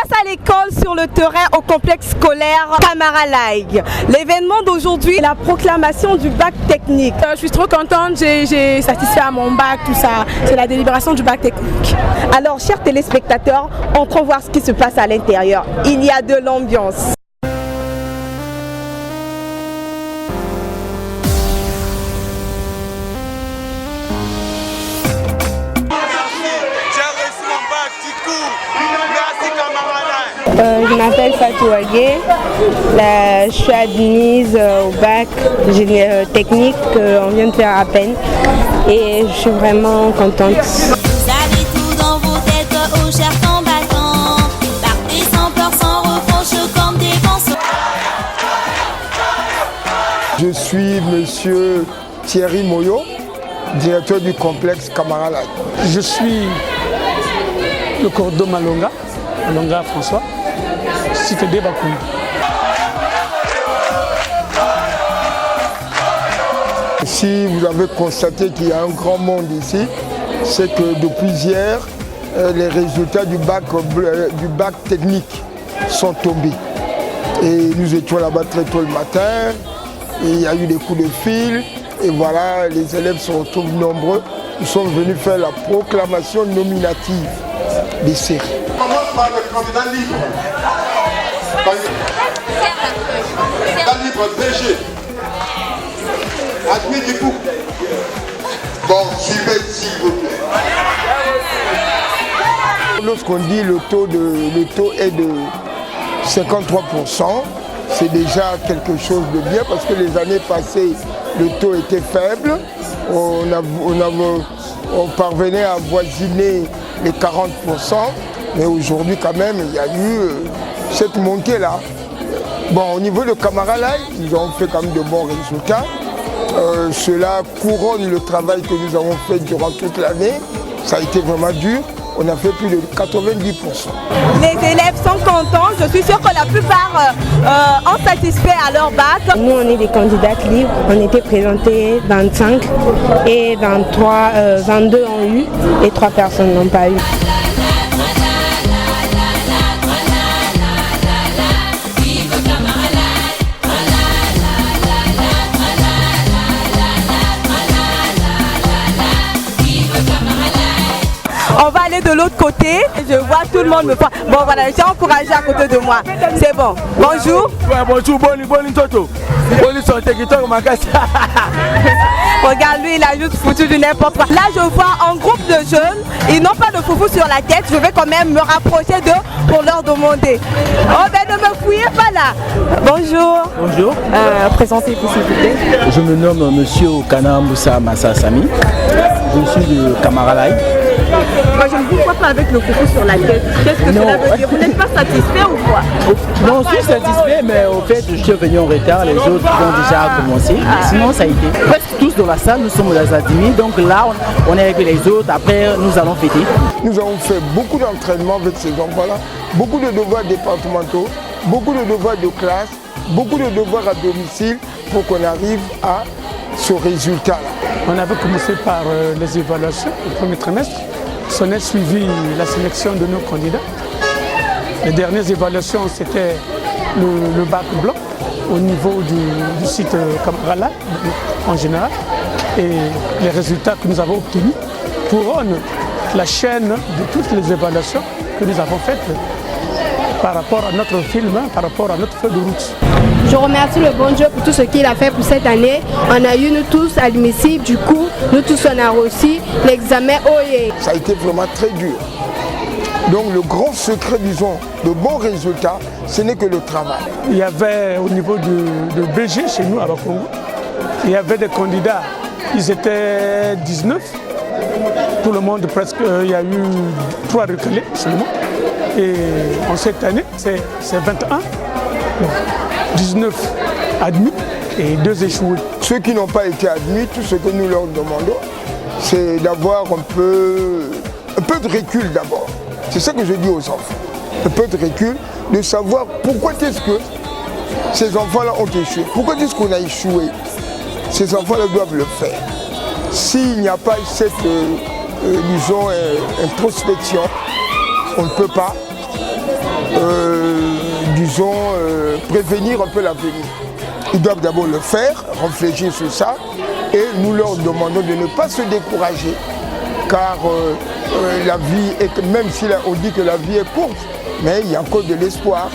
passe à l'école sur le terrain au complexe scolaire Camara Laïg. L'événement d'aujourd'hui est la proclamation du bac technique. Je suis trop contente, j'ai satisfait à mon bac, tout ça. C'est la délibération du bac technique. Alors, chers téléspectateurs, entrons voir ce qui se passe à l'intérieur. Il y a de l'ambiance. Je m'appelle Fatou Agué, je suis admise au bac technique qu'on vient de faire à peine et je suis vraiment contente. Vous avez tout dans vos têtes, aux chers combattants, partez sans peur, sans reproche comme des penseurs. Je suis monsieur Thierry Moyo, directeur du complexe Camara Laïg. Je suis le Cordo Malonga François, cité de Bakoum. Si vous avez constaté qu'il y a un grand monde ici, c'est que depuis hier, les résultats du bac technique sont tombés. Et nous étions là-bas très tôt le matin, et il y a eu des coups de fil, et voilà, les élèves se retrouvent nombreux. Nous sommes venus faire la proclamation nominative des séries. On commence par le candidat libre. Candidat libre, DG. Admis du coup. Bon, suivez s'il vous plaît. Lorsqu'on dit le taux est de 53%, c'est déjà quelque chose de bien parce que les années passées, le taux était faible. On parvenait à avoisiner les 40%, mais aujourd'hui quand même, il y a eu cette montée-là. Bon, au niveau de Camara Laïg, nous avons fait quand même de bons résultats. Cela couronne le travail que nous avons fait durant toute l'année. Ça a été vraiment dur. On a fait plus de 90%. Les élèves sont contents. Je suis sûre que la plupart ont satisfait à leur bac. Nous, on est des candidates libres. On était présentés 25 et 22 ont eu et 3 personnes n'ont pas eu. On va aller de l'autre côté. Je vois tout le monde me prend. Bon voilà, j'ai encouragé à côté de moi. C'est bon. Bonjour. Ouais, bonjour, bonne toto. Bonne santé, qui tombe ma casse. Regarde, lui, il a juste foutu du n'importe quoi. Là, je vois un groupe de jeunes. Ils n'ont pas de foufou sur la tête. Je vais quand même me rapprocher d'eux pour leur demander. Oh ben, ne me fouillez pas là. Bonjour. Bonjour. Présentez-vous s'il vous plaît. Je me nomme monsieur Kana Moussa Massa Sami. Je suis de Camara Laïg. Moi, je ne vous vois pas avec le foufou sur la tête. Qu'est-ce que cela veut dire? Vous n'êtes pas satisfait ou quoi? Non, je suis satisfait, mais au fait, je suis venu en retard. Les autres ont déjà commencé. Sinon, ça a été. Presque tous dans la salle, nous sommes dans Azadimi. Donc là, on est avec les autres. Après, nous allons fêter. Nous avons fait beaucoup d'entraînement avec ces enfants-là, beaucoup de devoirs départementaux, beaucoup de devoirs de classe, beaucoup de devoirs à domicile pour qu'on arrive à ce résultat-là. On avait commencé par les évaluations au premier trimestre. On a suivi la sélection de nos candidats. Les dernières évaluations, c'était le bac blanc au niveau du site Camara Laïg en général. Et les résultats que nous avons obtenus couronnent la chaîne de toutes les évaluations que nous avons faites par rapport à notre film, par rapport à notre feuille de route. Je remercie le bon Dieu pour tout ce qu'il a fait pour cette année. On a eu nous tous admissibles, du coup, nous tous on a reçu l'examen OE. Ça a été vraiment très dur. Donc le grand secret, disons, de bons résultats, ce n'est que le travail. Il y avait au niveau de BG chez nous à Bakongo, il y avait des candidats, ils étaient 19. Tout le monde presque, il y a eu 3 recalés seulement. Et en cette année, c'est 21. 19 admis et 2 échoués. Ceux qui n'ont pas été admis, tout ce que nous leur demandons, c'est d'avoir un peu de recul d'abord. C'est ça que je dis aux enfants. Un peu de recul, de savoir pourquoi est-ce que ces enfants-là ont échoué. Pourquoi est-ce qu'on a échoué? Ces enfants-là doivent le faire. S'il n'y a pas cette, disons, introspection, on ne peut pas disons, prévenir un peu l'avenir. Ils doivent d'abord le faire, réfléchir sur ça, et nous leur demandons de ne pas se décourager, car la vie, même si on dit que la vie est courte, mais il y a encore de l'espoir.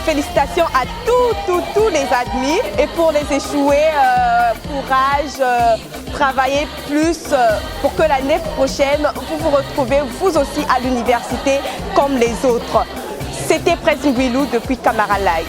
Félicitations à tous les admis, et pour les échoués, courage, travaillez plus pour que l'année prochaine vous vous retrouvez vous aussi à l'université comme les autres. C'était Presse Ngwilou depuis Camara Live.